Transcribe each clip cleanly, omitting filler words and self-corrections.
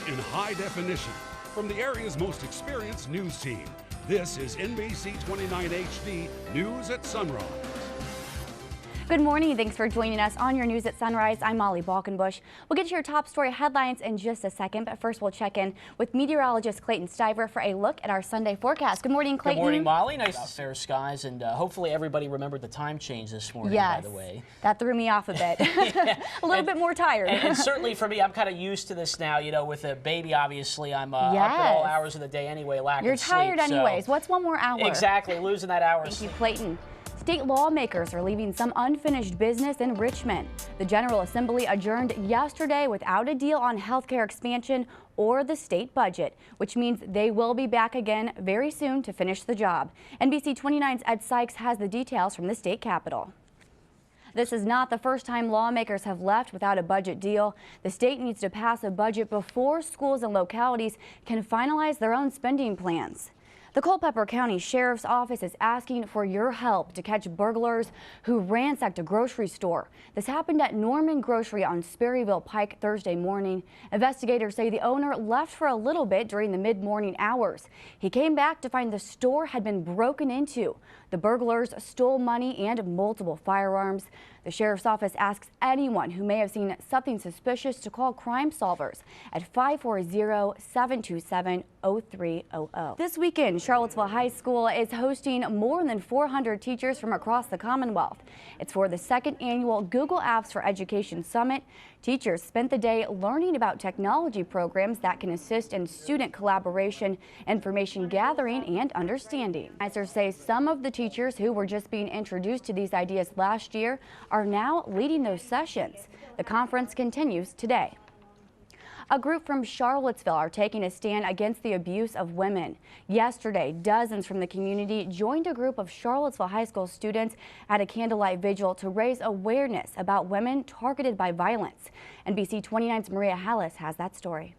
in high definition from the area's most experienced news team. This is NBC 29 HD News at Sunrise. Good morning. Thanks for joining us on your News at Sunrise. I'm Molly Balkenbush. We'll get to your top story headlines in just a second, but first we'll check in with meteorologist Clayton Stiver for a look at our Sunday forecast. Good morning, Clayton. Good morning, Molly. Nice fair skies, and hopefully everybody remembered the time change this morning, by the way. That threw me off a bit. Yeah. A little bit more tired. And certainly for me, I'm kind of used to this now. You know, with a baby, obviously, I'm up at all hours of the day anyway, You're tired anyways. So. What's one more hour? Exactly, losing that hour. Thank you, Clayton. State lawmakers are leaving some unfinished business in Richmond. The General Assembly adjourned yesterday without a deal on health care expansion or the state budget, which means they will be back again very soon to finish the job. NBC 29's Ed Sykes has the details from the state capitol. This is not the first time lawmakers have left without a budget deal. The state needs to pass a budget before schools and localities can finalize their own spending plans. The Culpeper County Sheriff's Office is asking for your help to catch burglars who ransacked a grocery store. This happened at Norman Grocery on Sperryville Pike Thursday morning. Investigators say the owner left for a little bit during the mid-morning hours. He came back to find the store had been broken into. The burglars stole money and multiple firearms. The Sheriff's Office asks anyone who may have seen something suspicious to call Crime Solvers at 540-727-0300. This weekend, Charlottesville High School is hosting more than 400 teachers from across the Commonwealth. It's for the second annual Google Apps for Education Summit. Teachers spent the day learning about technology programs that can assist in student collaboration, information gathering, and understanding. Organizers say some of the teachers who were just being introduced to these ideas last year are now leading those sessions. The conference continues today. A group from Charlottesville are taking a stand against the abuse of women. Yesterday, dozens from the community joined a group of Charlottesville High School students at a candlelight vigil to raise awareness about women targeted by violence. NBC 29's Maria Hallis has that story.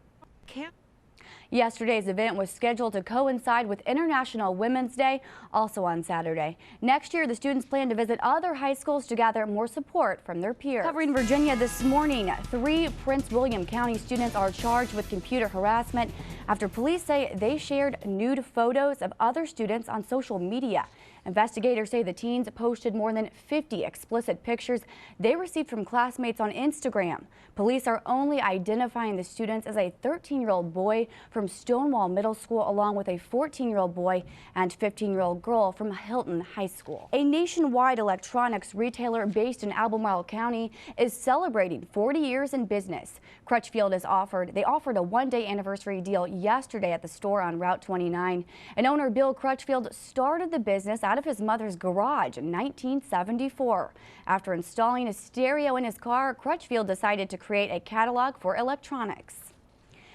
Yesterday's event was scheduled to coincide with International Women's Day, also on Saturday. Next year, the students plan to visit other high schools to gather more support from their peers. Covering Virginia this morning, 3 Prince William County students are charged with computer harassment after police say they shared nude photos of other students on social media. Investigators say the teens posted more than 50 explicit pictures they received from classmates on Instagram. Police are only identifying the students as a 13-year-old boy from Stonewall Middle School along with a 14-year-old boy and 15-year-old girl from Hilton High School. A nationwide electronics retailer based in Albemarle County is celebrating 40 years in business. Crutchfield offered a one-day anniversary deal yesterday at the store on Route 29. And owner Bill Crutchfield started the business out of his mother's garage in 1974. After installing a stereo in his car, Crutchfield decided to create a catalog for electronics.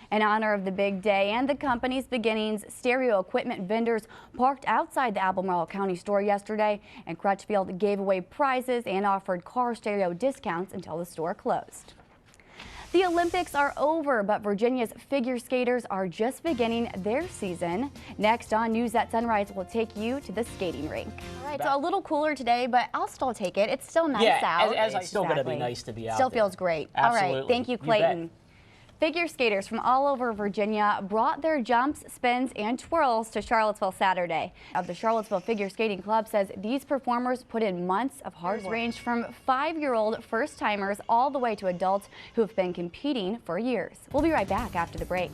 In honor of the big day and the company's beginnings, stereo equipment vendors parked outside the Albemarle County store yesterday, and Crutchfield gave away prizes and offered car stereo discounts until the store closed. The Olympics are over, but Virginia's figure skaters are just beginning their season. Next on News at Sunrise, we'll take you to the skating rink. All right, so a little cooler today, but I'll still take it. It's still nice out. It's still going to be nice to be out Still there. Feels great. Absolutely. All right, thank you, Clayton. Figure skaters from all over Virginia brought their jumps, spins, and twirls to Charlottesville Saturday. The Charlottesville Figure Skating Club says these performers put in months of hard work. Ranged from 5-year-old first-timers all the way to adults who have been competing for years. We'll be right back after the break.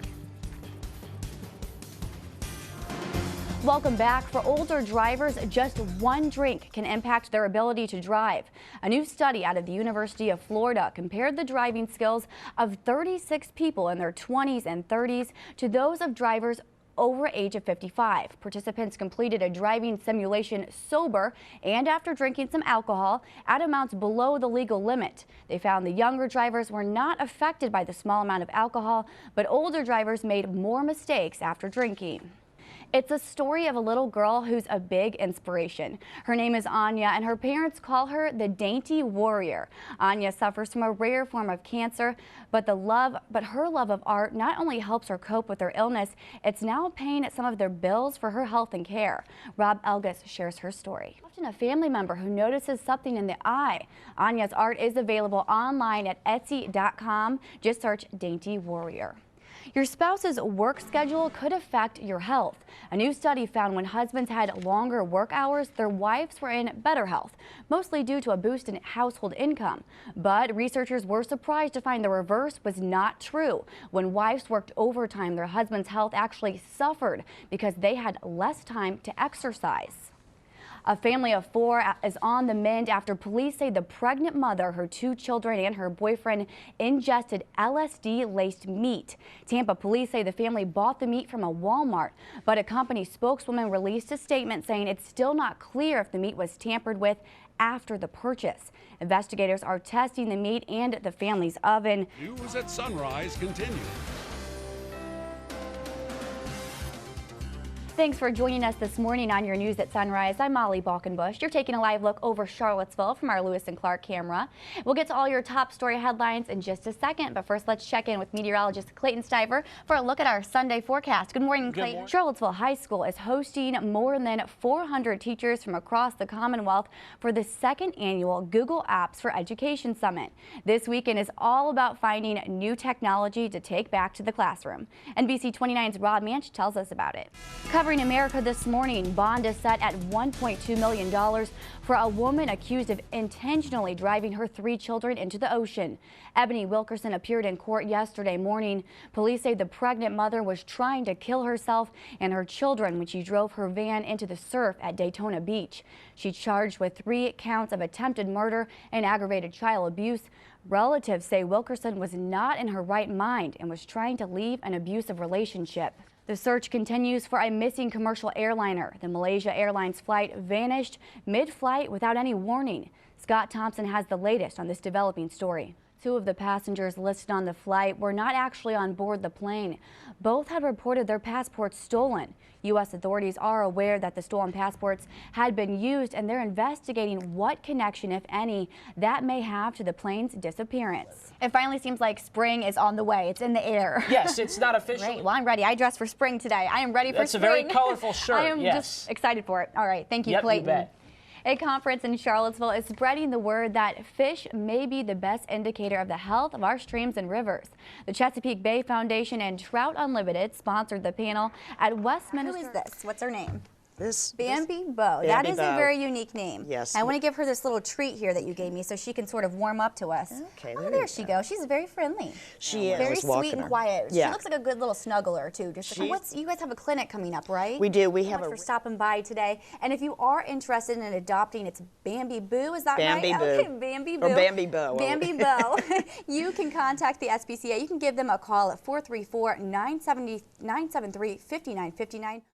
Welcome back. For older drivers, just one drink can impact their ability to drive. A new study out of the University of Florida compared the driving skills of 36 people in their 20s and 30s to those of drivers over age of 55. Participants completed a driving simulation sober and after drinking some alcohol at amounts below the legal limit. They found the younger drivers were not affected by the small amount of alcohol, but older drivers made more mistakes after drinking. It's a story of a little girl who's a big inspiration. Her name is Anya, and her parents call her the Dainty Warrior. Anya suffers from a rare form of cancer, but her love of art not only helps her cope with her illness, it's now paying some of their bills for her health and care. Rob Elgus shares her story. Often a family member who notices something in the eye. Anya's art is available online at Etsy.com. Just search Dainty Warrior. Your spouse's work schedule could affect your health. A new study found when husbands had longer work hours, their wives were in better health, mostly due to a boost in household income. But researchers were surprised to find the reverse was not true. When wives worked overtime, their husband's health actually suffered because they had less time to exercise. A family of 4 is on the mend after police say the pregnant mother, her 2 children, and her boyfriend ingested LSD-laced meat. Tampa police say the family bought the meat from a Walmart, but a company spokeswoman released a statement saying it's still not clear if the meat was tampered with after the purchase. Investigators are testing the meat and the family's oven. News at Sunrise continues. Thanks for joining us this morning on your News at Sunrise. I'm Molly Balkenbush. You're taking a live look over Charlottesville from our Lewis and Clark camera. We'll get to all your top story headlines in just a second, but first let's check in with meteorologist Clayton Stiver for a look at our Sunday forecast. Good morning, Clayton. Good morning. Charlottesville High School is hosting more than 400 teachers from across the Commonwealth for the 2nd annual Google Apps for Education Summit. This weekend is all about finding new technology to take back to the classroom. NBC 29's Rod Manch tells us about it. Covering America this morning, bond is set at $1.2 million for a woman accused of intentionally driving her 3 children into the ocean. Ebony Wilkerson appeared in court yesterday morning. Police say the pregnant mother was trying to kill herself and her children when she drove her van into the surf at Daytona Beach. She's charged with 3 counts of attempted murder and aggravated child abuse. Relatives say Wilkerson was not in her right mind and was trying to leave an abusive relationship. The search continues for a missing commercial airliner. The Malaysia Airlines flight vanished mid-flight without any warning. Scott Thompson has the latest on this developing story. 2 of the passengers listed on the flight were not actually on board the plane. Both had reported their passports stolen. U.S. authorities are aware that the stolen passports had been used, and they're investigating what connection, if any, that may have to the plane's disappearance. It finally seems like spring is on the way. It's in the air. Yes, it's not official. Great. Well, I'm ready. I dressed for spring today. I am ready for spring. That's a very colorful shirt. I am just excited for it. All right. Thank you, Clayton. You bet. A conference in Charlottesville is spreading the word that fish may be the best indicator of the health of our streams and rivers. The Chesapeake Bay Foundation and Trout Unlimited sponsored the panel at Westminster. Who is this? What's her name? Bambi Bo. That is a very unique name. Yes. I want to give her this little treat here that you gave me so she can sort of warm up to us. Okay. There she goes. She's very friendly. She is. Very sweet and quiet. Yeah. She looks like a good little snuggler too. You guys have a clinic coming up, right? We do. We Thank have you so much for stopping by today. And if you are interested in adopting, it's Bambi Boo. Is that Bambi right? Boo. Okay, Bambi Boo. Or Bambi Bo. Bambi Bo. You can contact the SPCA. You can give them a call at 434-973-5959.